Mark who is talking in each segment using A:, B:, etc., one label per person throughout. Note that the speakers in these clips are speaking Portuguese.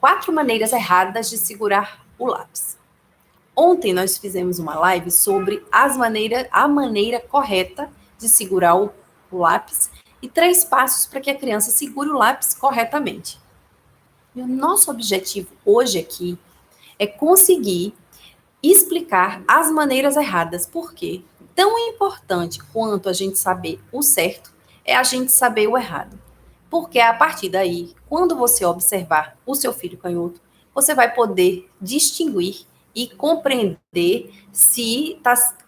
A: 4 maneiras erradas de segurar o lápis. Ontem nós fizemos uma live sobre a maneira correta de segurar o lápis e 3 passos para que a criança segure o lápis corretamente. E o nosso objetivo hoje aqui é conseguir explicar as maneiras erradas. Por quê? Tão importante quanto a gente saber o certo é a gente saber o errado. Porque a partir daí, quando você observar o seu filho canhoto, você vai poder distinguir e compreender se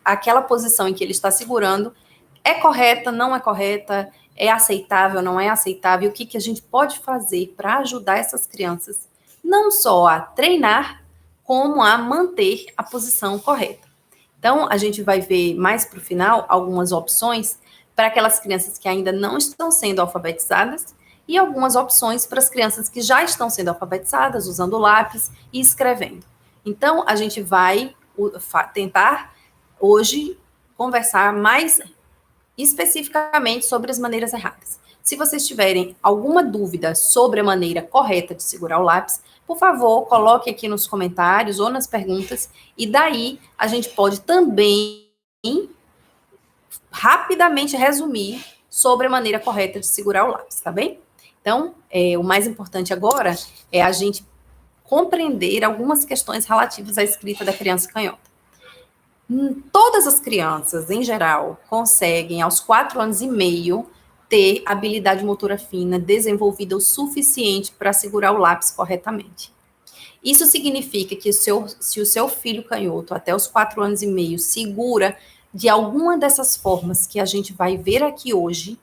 A: aquela posição em que ele está segurando é correta, não é correta, é aceitável, não é aceitável, o que a gente pode fazer para ajudar essas crianças, não só a treinar, como a manter a posição correta. Então, a gente vai ver mais para o final algumas opções para aquelas crianças que ainda não estão sendo alfabetizadas e algumas opções para as crianças que já estão sendo alfabetizadas, usando lápis e escrevendo. Então, a gente vai tentar hoje conversar mais especificamente sobre as maneiras erradas. Se vocês tiverem alguma dúvida sobre a maneira correta de segurar o lápis, por favor, coloque aqui nos comentários ou nas perguntas, e daí a gente pode também rapidamente resumir sobre a maneira correta de segurar o lápis, tá bem? Então, o mais importante agora é a gente compreender algumas questões relativas à escrita da criança canhota. Todas as crianças, em geral, conseguem, aos 4 anos e meio, ter habilidade motora fina desenvolvida o suficiente para segurar o lápis corretamente. Isso significa que se o seu filho canhoto, até os 4 anos e meio, segura de alguma dessas formas que a gente vai ver aqui hoje,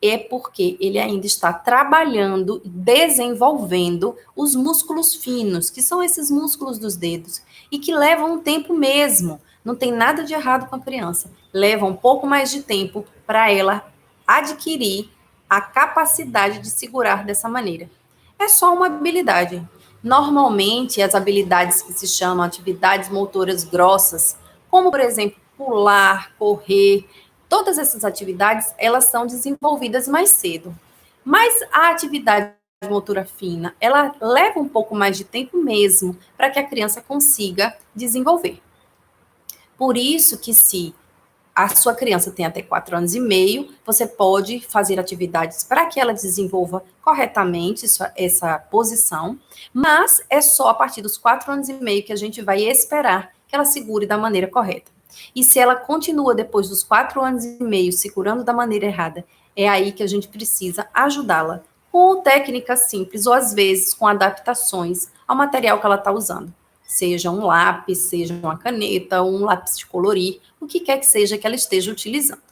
A: é porque ele ainda está trabalhando, desenvolvendo os músculos finos, que são esses músculos dos dedos, e que levam um tempo mesmo. Não tem nada de errado com a criança. Leva um pouco mais de tempo para ela adquirir a capacidade de segurar dessa maneira. É só uma habilidade. Normalmente, as habilidades que se chamam atividades motoras grossas, como, por exemplo, pular, correr, todas essas atividades, elas são desenvolvidas mais cedo. Mas a atividade motora fina, ela leva um pouco mais de tempo mesmo para que a criança consiga desenvolver. Por isso que se a sua criança tem até 4 anos e meio, você pode fazer atividades para que ela desenvolva corretamente essa posição, mas é só a partir dos 4 anos e meio que a gente vai esperar que ela segure da maneira correta. E se ela continua depois dos 4 anos e meio segurando da maneira errada, é aí que a gente precisa ajudá-la com técnicas simples ou às vezes com adaptações ao material que ela está usando. Seja um lápis, seja uma caneta, um lápis de colorir, o que quer que seja que ela esteja utilizando.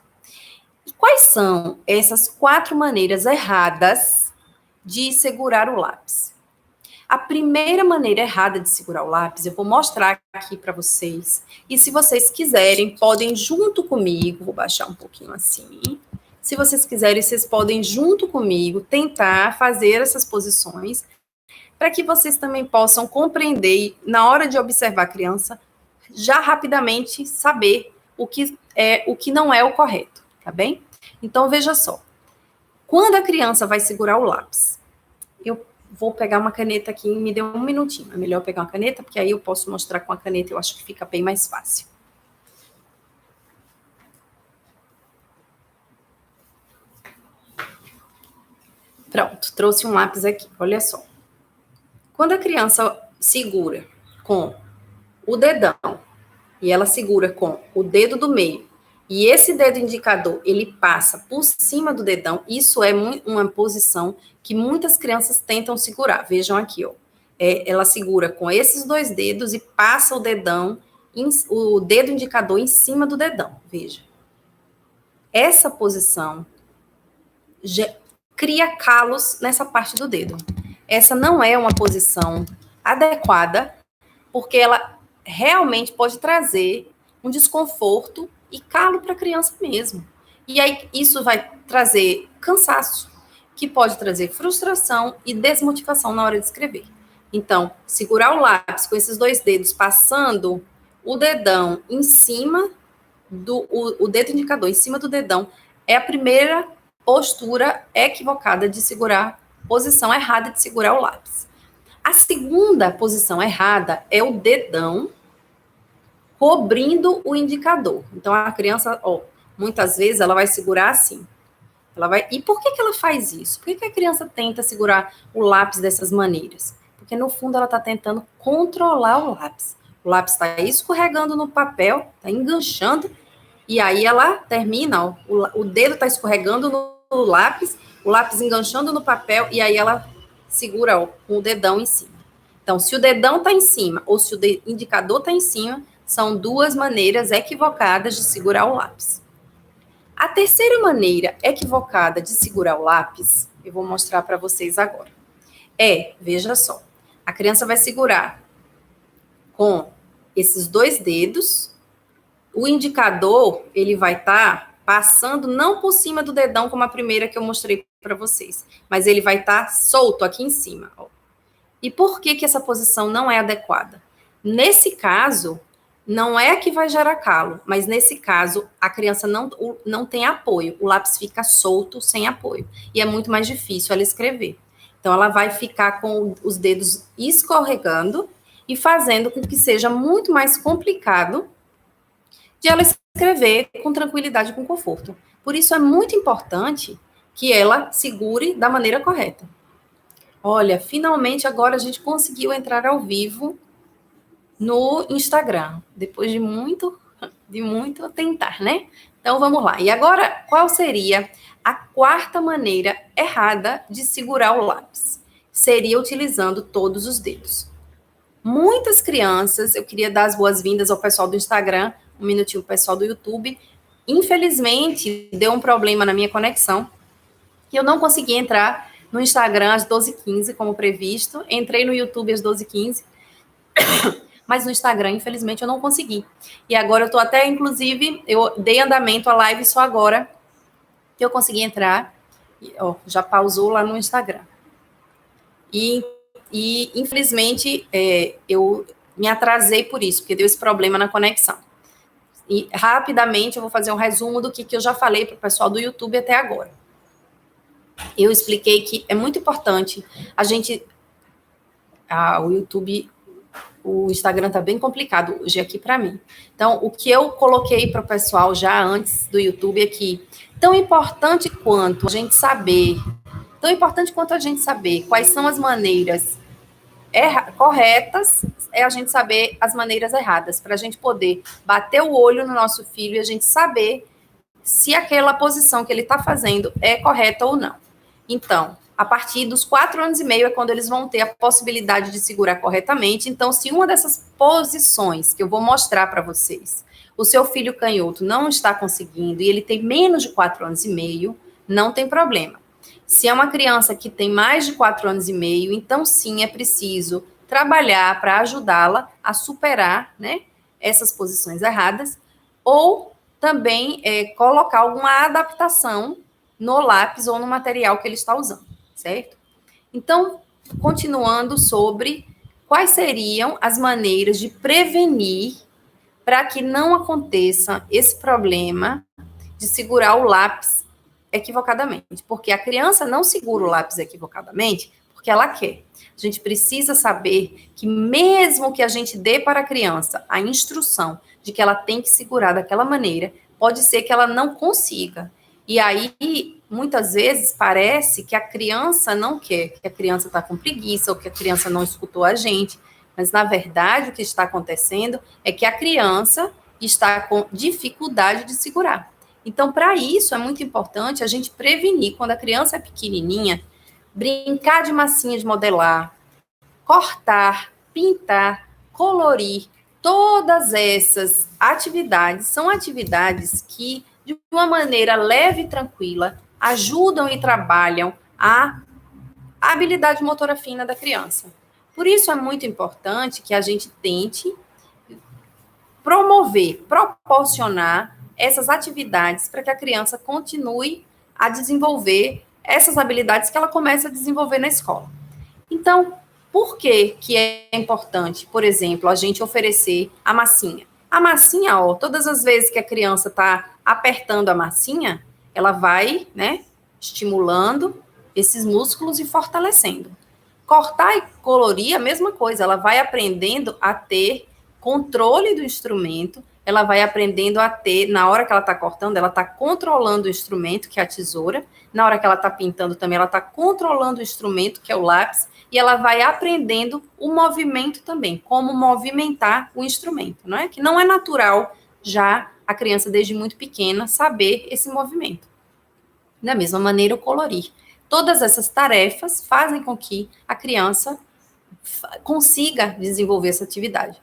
A: E quais são essas 4 maneiras erradas de segurar o lápis? A primeira maneira errada de segurar o lápis, eu vou mostrar aqui para vocês. E se vocês quiserem, podem junto comigo, vou baixar um pouquinho assim. Se vocês quiserem, vocês podem junto comigo tentar fazer essas posições para que vocês também possam compreender, na hora de observar a criança, já rapidamente saber o que não é o correto, tá bem? Então, veja só. Quando a criança vai segurar o lápis, eu vou pegar uma caneta aqui, me deu um minutinho. É melhor pegar uma caneta, porque aí eu posso mostrar com a caneta, eu acho que fica bem mais fácil. Pronto, trouxe um lápis aqui, olha só. Quando a criança segura com o dedão, e ela segura com o dedo do meio, e esse dedo indicador, ele passa por cima do dedão, isso é uma posição que muitas crianças tentam segurar. Vejam aqui, ó. Ela segura com esses 2 dedos e passa o dedo indicador em cima do dedão, veja. Essa posição cria calos nessa parte do dedo. Essa não é uma posição adequada, porque ela realmente pode trazer um desconforto e calo para a criança mesmo. E aí isso vai trazer cansaço, que pode trazer frustração e desmotivação na hora de escrever. Então, segurar o lápis com esses 2 dedos, passando o dedão em cima o dedo indicador em cima do dedão, é a primeira postura equivocada de segurar, posição errada de segurar o lápis. A segunda posição errada é o dedão cobrindo o indicador. Então, a criança, muitas vezes, ela vai segurar assim. E por que ela faz isso? Por que a criança tenta segurar o lápis dessas maneiras? Porque, no fundo, ela está tentando controlar o lápis. O lápis está escorregando no papel, está enganchando, e aí ela termina, o dedo está escorregando no lápis, o lápis enganchando no papel, e aí ela segura com o dedão em cima. Então, se o dedão está em cima ou se o indicador está em cima, são duas maneiras equivocadas de segurar o lápis. A terceira maneira equivocada de segurar o lápis, eu vou mostrar para vocês agora. Veja só, a criança vai segurar com esses dois dedos, o indicador, ele vai estar passando não por cima do dedão, como a primeira que eu mostrei para vocês, mas ele vai estar solto aqui em cima. E por que essa posição não é adequada? Nesse caso, não é que vai gerar calo, mas nesse caso, a criança não tem apoio, o lápis fica solto, sem apoio, e é muito mais difícil ela escrever. Então, ela vai ficar com os dedos escorregando e fazendo com que seja muito mais complicado de ela escrever com tranquilidade e com conforto. Por isso, é muito importante que ela segure da maneira correta. Olha, finalmente agora a gente conseguiu entrar ao vivo no Instagram, depois de muito tentar, né? Então, vamos lá. E agora, qual seria a quarta maneira errada de segurar o lápis? Seria utilizando todos os dedos. Muitas crianças, eu queria dar as boas-vindas ao pessoal do Instagram, um minutinho o pessoal do YouTube. Infelizmente, deu um problema na minha conexão, e eu não consegui entrar no Instagram às 12h15, como previsto. Entrei no YouTube às 12h15, mas no Instagram, infelizmente, eu não consegui. E agora eu tô até, inclusive, eu dei andamento à live só agora que eu consegui entrar. Já pausou lá no Instagram. E infelizmente, eu me atrasei por isso, porque deu esse problema na conexão. E rapidamente eu vou fazer um resumo do que eu já falei para o pessoal do YouTube até agora. Eu expliquei que é muito importante a gente... o YouTube, o Instagram está bem complicado hoje aqui para mim. Então, o que eu coloquei para o pessoal já antes do YouTube é que tão importante quanto a gente saber quais são as maneiras corretas, é a gente saber as maneiras erradas, para a gente poder bater o olho no nosso filho e a gente saber se aquela posição que ele está fazendo é correta ou não. Então, a partir dos 4 anos e meio é quando eles vão ter a possibilidade de segurar corretamente. Então, se uma dessas posições que eu vou mostrar para vocês, o seu filho canhoto não está conseguindo e ele tem menos de 4 anos e meio, não tem problema. Se é uma criança que tem mais de 4 anos e meio, então sim, é preciso trabalhar para ajudá-la a superar, né, essas posições erradas, ou também colocar alguma adaptação no lápis ou no material que ele está usando, certo? Então, continuando sobre quais seriam as maneiras de prevenir para que não aconteça esse problema de segurar o lápis equivocadamente, porque a criança não segura o lápis equivocadamente porque ela quer. A gente precisa saber que mesmo que a gente dê para a criança a instrução de que ela tem que segurar daquela maneira, pode ser que ela não consiga. E aí, muitas vezes, parece que a criança não quer, que a criança está com preguiça, ou que a criança não escutou a gente, mas, na verdade, o que está acontecendo é que a criança está com dificuldade de segurar. Então, para isso, é muito importante a gente prevenir, quando a criança é pequenininha, brincar de massinha de modelar, cortar, pintar, colorir. Todas essas atividades são atividades que, de uma maneira leve e tranquila, ajudam e trabalham a habilidade motora fina da criança. Por isso é muito importante que a gente tente proporcionar essas atividades para que a criança continue a desenvolver essas habilidades que ela começa a desenvolver na escola. Então, por que é importante, por exemplo, a gente oferecer a massinha? A massinha, todas as vezes que a criança está apertando a massinha, ela vai, né, estimulando esses músculos e fortalecendo. Cortar e colorir, a mesma coisa, ela vai aprendendo a ter controle do instrumento, ela vai aprendendo a ter, na hora que ela está cortando, ela está controlando o instrumento, que é a tesoura, na hora que ela está pintando também, ela está controlando o instrumento, que é o lápis, e ela vai aprendendo o movimento também, como movimentar o instrumento, não é? Que não é natural já a criança, desde muito pequena, saber esse movimento. Da mesma maneira, o colorir. Todas essas tarefas fazem com que a criança consiga desenvolver essa atividade.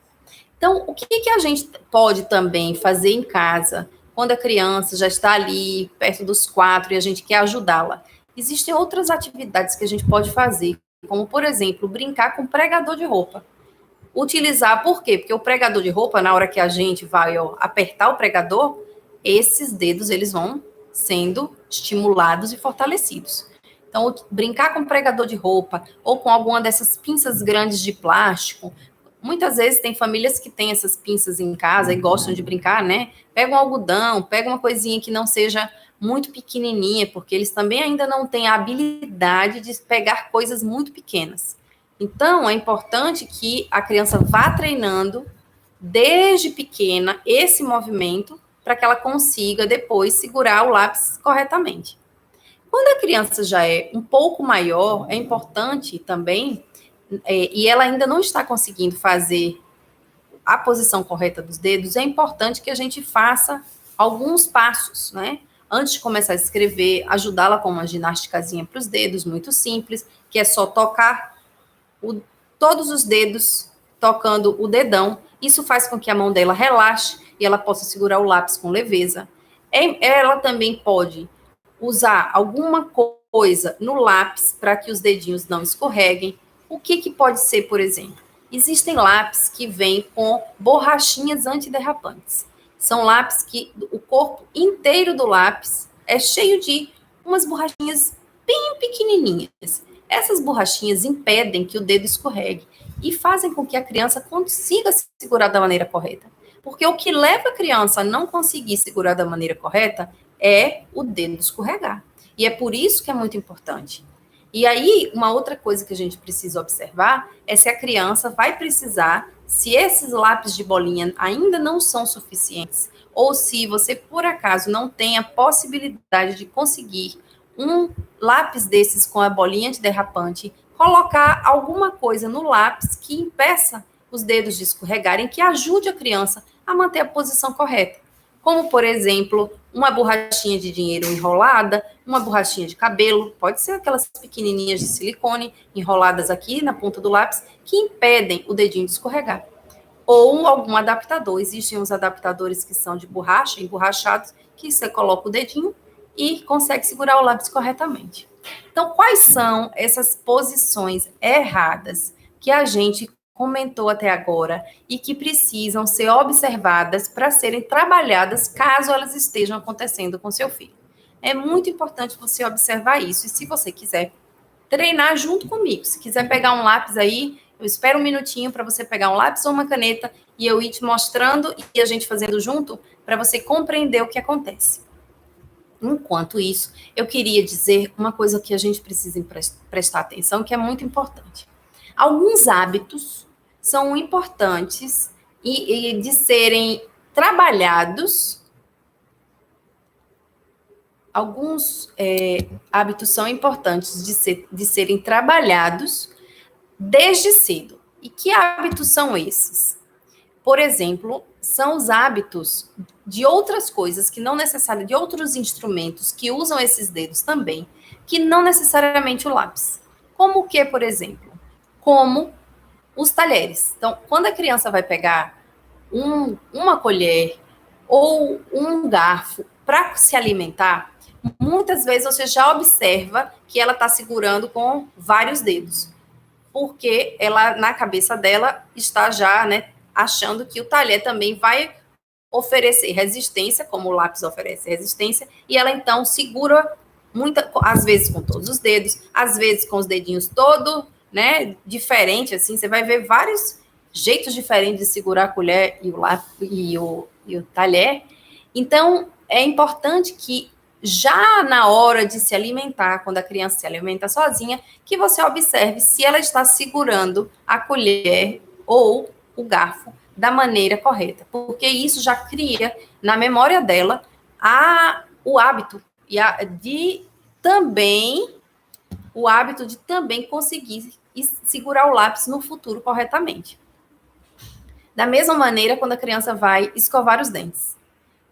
A: Então, o que a gente pode também fazer em casa, quando a criança já está ali, perto dos 4, e a gente quer ajudá-la? Existem outras atividades que a gente pode fazer, como, por exemplo, brincar com pregador de roupa. Utilizar, por quê? Porque o pregador de roupa, na hora que a gente vai apertar o pregador, esses dedos, eles vão sendo estimulados e fortalecidos. Então, brincar com pregador de roupa ou com alguma dessas pinças grandes de plástico. Muitas vezes tem famílias que têm essas pinças em casa e gostam de brincar, né? Pega um algodão, pega uma coisinha que não seja muito pequenininha, porque eles também ainda não têm a habilidade de pegar coisas muito pequenas. Então, é importante que a criança vá treinando desde pequena esse movimento para que ela consiga depois segurar o lápis corretamente. Quando a criança já é um pouco maior, é importante também, e ela ainda não está conseguindo fazer a posição correta dos dedos, é importante que a gente faça alguns passos, né? Antes de começar a escrever, ajudá-la com uma ginásticazinha para os dedos, muito simples, que é só tocar todos os dedos, tocando o dedão. Isso faz com que a mão dela relaxe e ela possa segurar o lápis com leveza. Ela também pode usar alguma coisa no lápis para que os dedinhos não escorreguem. O que pode ser, por exemplo? Existem lápis que vêm com borrachinhas antiderrapantes. São lápis que o corpo inteiro do lápis é cheio de umas borrachinhas bem pequenininhas. Essas borrachinhas impedem que o dedo escorregue e fazem com que a criança consiga segurar da maneira correta. Porque o que leva a criança a não conseguir segurar da maneira correta é o dedo escorregar. E é por isso que é muito importante. E aí, uma outra coisa que a gente precisa observar é se a criança vai precisar, se esses lápis de bolinha ainda não são suficientes, ou se você, por acaso, não tem a possibilidade de conseguir um lápis desses com a bolinha antiderrapante, colocar alguma coisa no lápis que impeça os dedos de escorregarem, que ajude a criança a manter a posição correta. Como, por exemplo, uma borrachinha de dinheiro enrolada, uma borrachinha de cabelo, pode ser aquelas pequenininhas de silicone enroladas aqui na ponta do lápis, que impedem o dedinho de escorregar. Ou algum adaptador. Existem uns adaptadores que são de borracha, emborrachados, que você coloca o dedinho e consegue segurar o lápis corretamente. Então, quais são essas posições erradas que a gente comentou até agora e que precisam ser observadas para serem trabalhadas caso elas estejam acontecendo com seu filho? É muito importante você observar isso. E se você quiser treinar junto comigo, se quiser pegar um lápis aí, eu espero um minutinho para você pegar um lápis ou uma caneta e eu ir te mostrando e a gente fazendo junto para você compreender o que acontece. Enquanto isso, eu queria dizer uma coisa que a gente precisa prestar atenção, que é muito importante. Alguns hábitos são importantes e de serem trabalhados. Alguns hábitos são importantes de serem trabalhados desde cedo. E que hábitos são esses? Por exemplo, são os hábitos de outras coisas que não necessariamente, de outros instrumentos que usam esses dedos também, que não necessariamente o lápis. Como o que, por exemplo? Como os talheres. Então, quando a criança vai pegar uma colher ou um garfo para se alimentar, muitas vezes você já observa que ela está segurando com vários dedos, porque ela, na cabeça dela, está já, né, achando que o talher também vai oferecer resistência, como o lápis oferece resistência, e ela então segura às vezes com todos os dedos, às vezes com os dedinhos todo, né, diferente, assim, você vai ver vários jeitos diferentes de segurar a colher e o talher. Então, é importante que já na hora de se alimentar, quando a criança se alimenta sozinha, que você observe se ela está segurando a colher ou o garfo da maneira correta, porque isso já cria na memória dela o hábito de também conseguir segurar o lápis no futuro corretamente. Da mesma maneira, quando a criança vai escovar os dentes.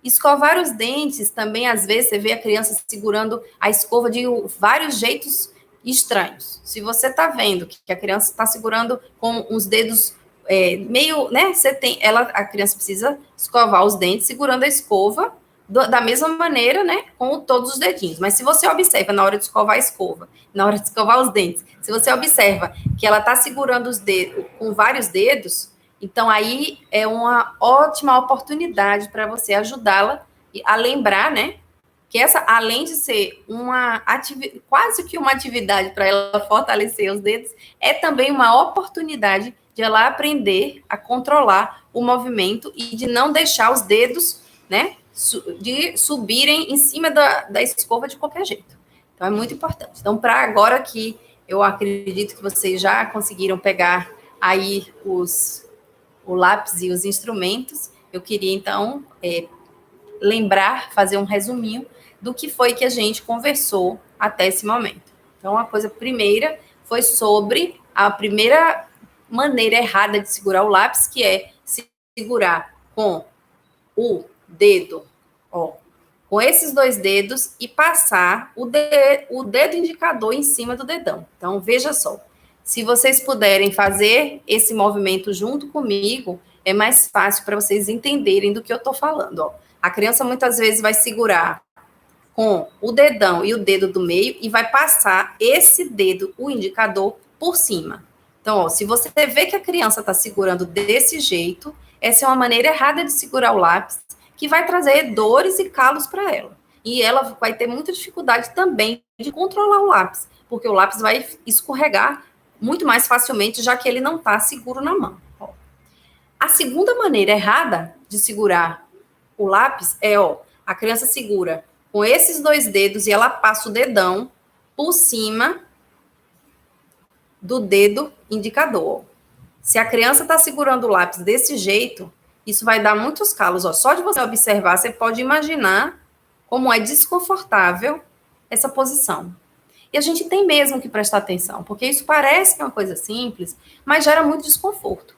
A: Escovar os dentes também, às vezes, você vê a criança segurando a escova de vários jeitos estranhos. Se você está vendo que a criança está segurando com os dedos meio, né? A criança precisa escovar os dentes segurando a escova da mesma maneira, né? Com todos os dedinhos. Mas se você observa na hora de escovar a escova, na hora de escovar os dentes, se você observa que ela está segurando os dedos com vários dedos, então aí é uma ótima oportunidade para você ajudá-la a lembrar, né? Que essa, além de ser quase que uma atividade para ela fortalecer os dedos, é também uma oportunidade de ela aprender a controlar o movimento e de não deixar os dedos, né, de subirem em cima da escova de qualquer jeito. Então, é muito importante. Então, para agora que eu acredito que vocês já conseguiram pegar aí o lápis e os instrumentos, eu queria, então, fazer um resuminho do que foi que a gente conversou até esse momento. Então, a coisa primeira foi sobre a primeira maneira errada de segurar o lápis, que é segurar com o dedo, com esses dois dedos e passar o dedo indicador em cima do dedão. Então, veja só, se vocês puderem fazer esse movimento junto comigo, é mais fácil para vocês entenderem do que eu estou falando. A criança muitas vezes vai segurar com o dedão e o dedo do meio e vai passar esse dedo, o indicador, por cima. Então, se você vê que a criança está segurando desse jeito, essa é uma maneira errada de segurar o lápis, que vai trazer dores e calos para ela. E ela vai ter muita dificuldade também de controlar o lápis, porque o lápis vai escorregar muito mais facilmente, já que ele não está seguro na mão. A segunda maneira errada de segurar o lápis é, a criança segura com esses dois dedos e ela passa o dedão por cima do dedo indicador. Se a criança está segurando o lápis desse jeito, isso vai dar muitos calos. Só de você observar, você pode imaginar como é desconfortável essa posição. E a gente tem mesmo que prestar atenção, porque isso parece que é uma coisa simples, mas gera muito desconforto.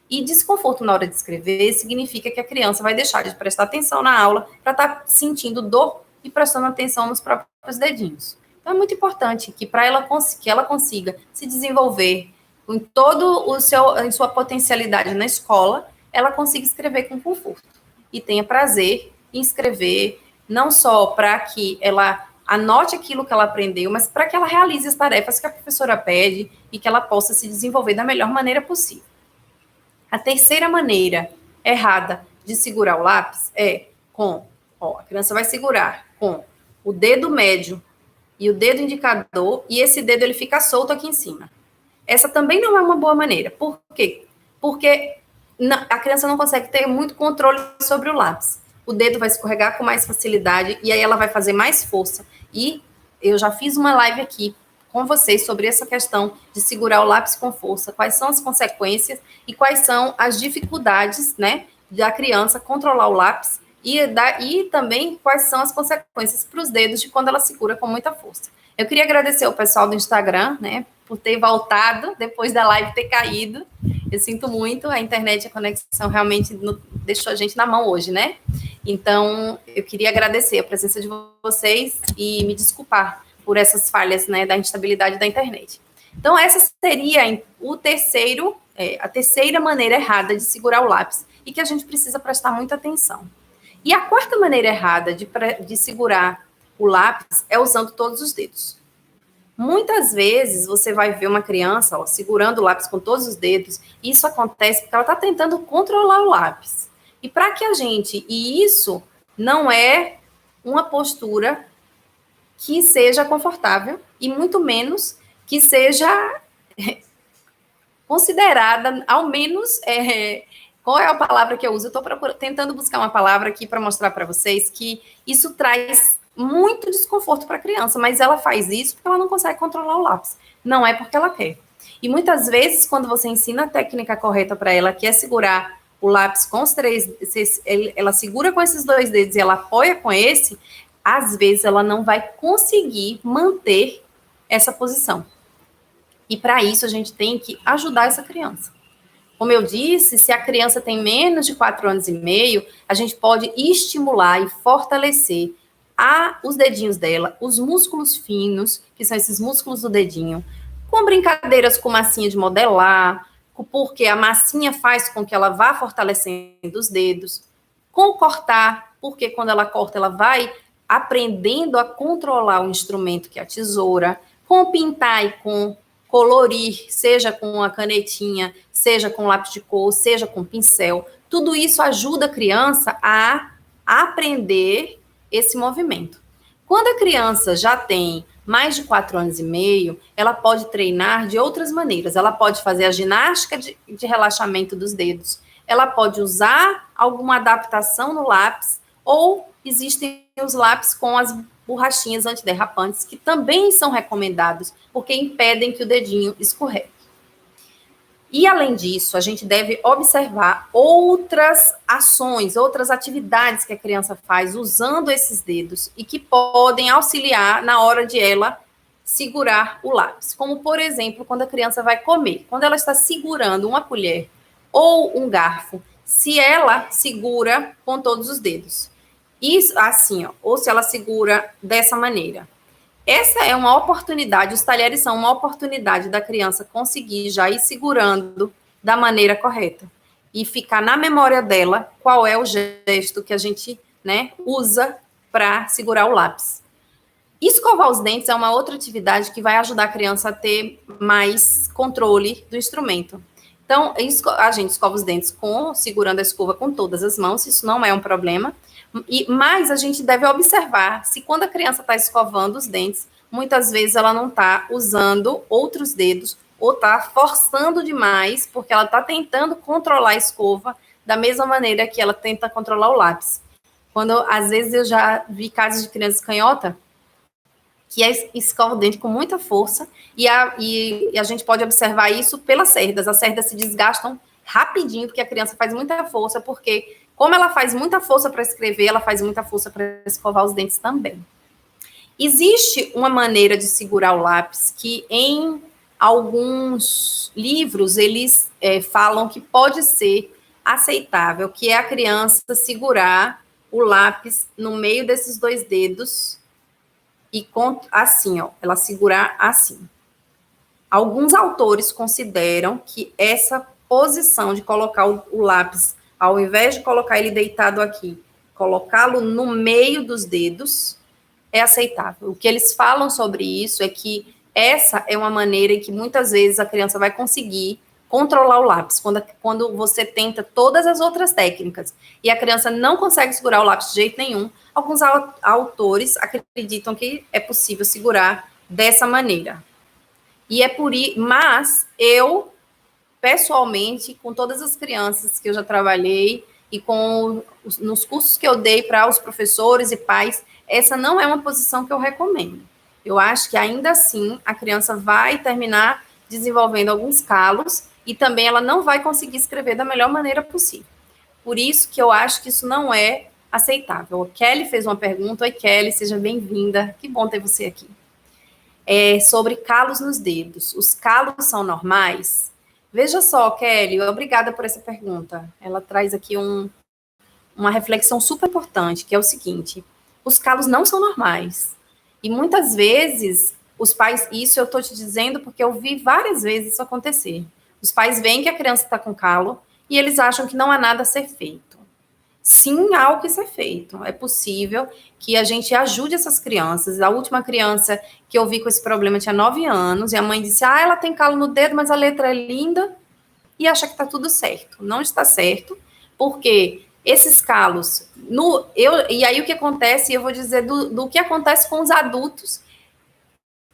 A: E desconforto na hora de escrever significa que a criança vai deixar de prestar atenção na aula para estar sentindo dor e prestando atenção nos próprios dedinhos. Então, é muito importante que para ela consiga se desenvolver com todo em sua potencialidade na escola, ela consiga escrever com conforto e tenha prazer em escrever, não só para que ela anote aquilo que ela aprendeu, mas para que ela realize as tarefas que a professora pede e que ela possa se desenvolver da melhor maneira possível. A terceira maneira errada de segurar o lápis é a criança vai segurar com o dedo médio e o dedo indicador, e esse dedo ele fica solto aqui em cima. Essa também não é uma boa maneira. Por quê? Porque a criança não consegue ter muito controle sobre o lápis. O dedo vai escorregar com mais facilidade e aí ela vai fazer mais força. E eu já fiz uma live aqui com vocês sobre essa questão de segurar o lápis com força, quais são as consequências e quais são as dificuldades, né, da criança controlar o lápis e também quais são as consequências para os dedos de quando ela segura com muita força. Eu queria agradecer ao pessoal do Instagram, né, por ter voltado depois da live ter caído. Eu sinto muito, a internet, a conexão realmente deixou a gente na mão hoje, né? Então, eu queria agradecer a presença de vocês e me desculpar por essas falhas, né, da instabilidade da internet. Então, essa seria a terceira maneira errada de segurar o lápis e que a gente precisa prestar muita atenção. E a quarta maneira errada de segurar o lápis é usando todos os dedos. Muitas vezes você vai ver uma criança segurando o lápis com todos os dedos, e isso acontece porque ela está tentando controlar o lápis. E isso não é uma postura que seja confortável e muito menos que seja considerada, ao menos, qual é a palavra que eu uso? Eu estou tentando buscar uma palavra aqui para mostrar para vocês que isso traz muito desconforto para a criança, mas ela faz isso porque ela não consegue controlar o lápis. Não é porque ela quer. E muitas vezes, quando você ensina a técnica correta para ela, que é segurar o lápis com os 3, ela segura com esses 2 dedos e ela apoia com esse, às vezes ela não vai conseguir manter essa posição. E para isso a gente tem que ajudar essa criança. Como eu disse, se a criança tem menos de 4 anos e meio, a gente pode estimular e fortalecer os dedinhos dela, os músculos finos, que são esses músculos do dedinho, com brincadeiras com massinha de modelar, porque a massinha faz com que ela vá fortalecendo os dedos, com cortar, porque quando ela corta, ela vai aprendendo a controlar o instrumento, que é a tesoura, com pintar e com colorir, seja com a canetinha, seja com lápis de cor, seja com pincel. Tudo isso ajuda a criança a aprender esse movimento. Quando a criança já tem mais de 4 anos e meio, ela pode treinar de outras maneiras. Ela pode fazer a ginástica de relaxamento dos dedos. Ela pode usar alguma adaptação no lápis, ou existem os lápis com as borrachinhas antiderrapantes, que também são recomendados, porque impedem que o dedinho escorregue. E, além disso, a gente deve observar outras ações, outras atividades que a criança faz usando esses dedos e que podem auxiliar na hora de ela segurar o lápis. Como, por exemplo, quando a criança vai comer. Quando ela está segurando uma colher ou um garfo, se ela segura com todos os dedos. Isso, assim, ó, ou se ela segura dessa maneira. Essa é uma oportunidade, os talheres são uma oportunidade da criança conseguir já ir segurando da maneira correta e ficar na memória dela qual é o gesto que a gente, né, usa para segurar o lápis. Escovar os dentes é uma outra atividade que vai ajudar a criança a ter mais controle do instrumento. Então, a gente escova os dentes segurando a escova com todas as mãos, isso não é um problema. Mas a gente deve observar se quando a criança está escovando os dentes, muitas vezes ela não está usando outros dedos ou está forçando demais, porque ela está tentando controlar a escova da mesma maneira que ela tenta controlar o lápis. Quando, às vezes, eu já vi casos de crianças canhota que escova o dente com muita força e a gente pode observar isso pelas cerdas. As cerdas se desgastam rapidinho, porque a criança faz muita força, porque como ela faz muita força para escrever, ela faz muita força para escovar os dentes também. Existe uma maneira de segurar o lápis que em alguns livros eles falam que pode ser aceitável, que é a criança segurar o lápis no meio desses 2 dedos e assim, ó, ela segurar assim. Alguns autores consideram que essa posição de colocar o lápis, ao invés de colocar ele deitado aqui, colocá-lo no meio dos dedos, é aceitável. O que eles falam sobre isso é que essa é uma maneira em que muitas vezes a criança vai conseguir controlar o lápis. Quando você tenta todas as outras técnicas e a criança não consegue segurar o lápis de jeito nenhum, alguns autores acreditam que é possível segurar dessa maneira. E é por isso, mas eu, pessoalmente, com todas as crianças que eu já trabalhei e nos cursos que eu dei para os professores e pais, essa não é uma posição que eu recomendo. Eu acho que ainda assim a criança vai terminar desenvolvendo alguns calos e também ela não vai conseguir escrever da melhor maneira possível. Por isso que eu acho que isso não é aceitável. A Kelly fez uma pergunta. Oi, Kelly, seja bem-vinda. Que bom ter você aqui. Sobre calos nos dedos. Os calos são normais? Veja só, Kelly, obrigada por essa pergunta. Ela traz aqui uma reflexão super importante, que é o seguinte: os calos não são normais. E muitas vezes, os pais, isso eu estou te dizendo porque eu vi várias vezes isso acontecer. Os pais veem que a criança está com calo e eles acham que não há nada a ser feito. Sim, há o que ser feito. É possível que a gente ajude essas crianças. A última criança que eu vi com esse problema tinha 9 anos, e a mãe disse, ela tem calo no dedo, mas a letra é linda, e acha que está tudo certo. Não está certo, porque esses calos... e aí o que acontece, eu vou dizer do que acontece com os adultos.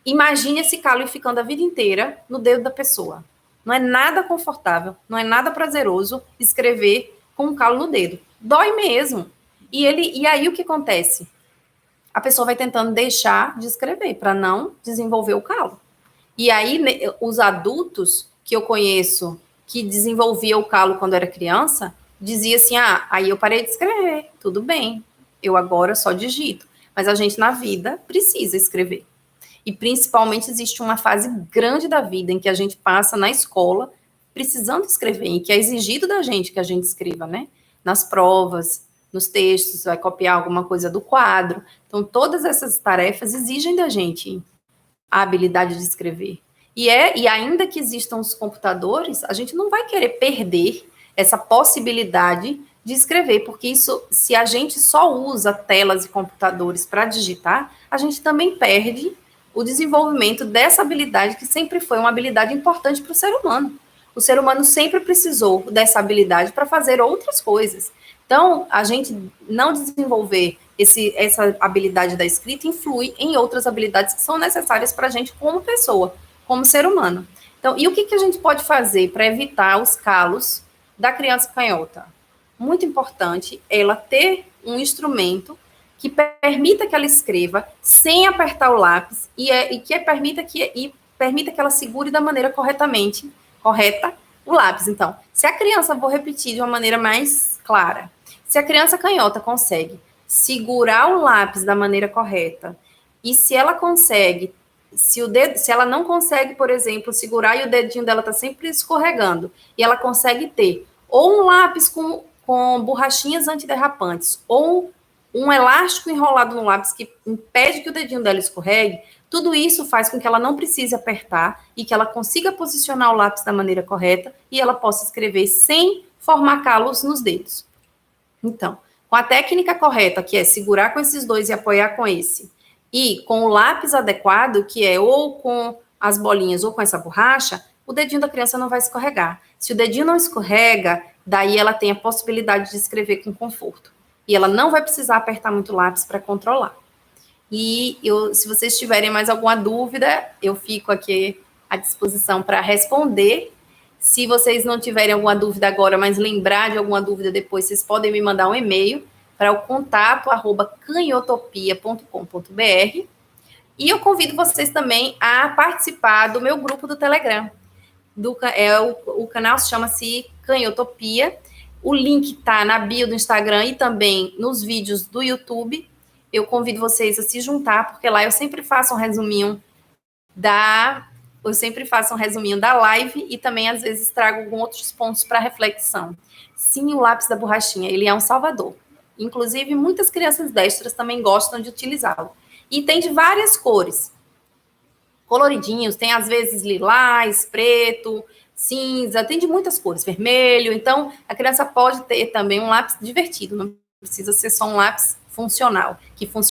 A: Imagine esse calo ficando a vida inteira no dedo da pessoa. Não é nada confortável, não é nada prazeroso escrever com um calo no dedo. Dói mesmo. E aí o que acontece? a pessoa vai tentando deixar de escrever para não desenvolver o calo. E aí, os adultos que eu conheço que desenvolvia o calo quando era criança, dizia assim, aí eu parei de escrever, tudo bem, eu agora só digito. Mas a gente na vida precisa escrever. E principalmente existe uma fase grande da vida em que a gente passa na escola precisando escrever, em que é exigido da gente que a gente escreva, né? Nas provas, nos textos, vai copiar alguma coisa do quadro. Então, todas essas tarefas exigem da gente a habilidade de escrever. E ainda que existam os computadores, a gente não vai querer perder essa possibilidade de escrever, porque isso, se a gente só usa telas e computadores para digitar, a gente também perde o desenvolvimento dessa habilidade que sempre foi uma habilidade importante para o ser humano. O ser humano sempre precisou dessa habilidade para fazer outras coisas. Então, a gente não desenvolver essa habilidade da escrita influi em outras habilidades que são necessárias para a gente como pessoa, como ser humano. Então, e o que a gente pode fazer para evitar os calos da criança canhota? Muito importante ela ter um instrumento que permita que ela escreva sem apertar o lápis e que permita que ela segure da maneira correta o lápis. Então, se a criança, vou repetir de uma maneira mais clara, se a criança canhota consegue segurar o lápis da maneira correta, e se ela consegue, se ela não consegue, por exemplo, segurar e o dedinho dela está sempre escorregando, e ela consegue ter ou um lápis com borrachinhas antiderrapantes, ou um elástico enrolado no lápis que impede que o dedinho dela escorregue, tudo isso faz com que ela não precise apertar e que ela consiga posicionar o lápis da maneira correta e ela possa escrever sem formar calos nos dedos. Então, com a técnica correta, que é segurar com esses dois e apoiar com esse, e com o lápis adequado, que é ou com as bolinhas ou com essa borracha, o dedinho da criança não vai escorregar. Se o dedinho não escorrega, daí ela tem a possibilidade de escrever com conforto. E ela não vai precisar apertar muito o lápis para controlar. E se vocês tiverem mais alguma dúvida, eu fico aqui à disposição para responder. Se vocês não tiverem alguma dúvida agora, mas lembrar de alguma dúvida depois, vocês podem me mandar um e-mail para o contato@canhotopia.com.br. E eu convido vocês também a participar do meu grupo do Telegram. O canal chama-se Canhotopia. O link está na bio do Instagram e também nos vídeos do YouTube. Eu convido vocês a se juntar, porque lá eu sempre faço um resuminho da live e também, às vezes, trago alguns outros pontos para reflexão. Sim, o lápis da borrachinha, ele é um salvador. Inclusive, muitas crianças destras também gostam de utilizá-lo. E tem de várias cores. Coloridinhos, tem às vezes lilás, preto, cinza, tem de muitas cores, vermelho. Então, a criança pode ter também um lápis divertido, não precisa ser só um lápis funcional, que funciona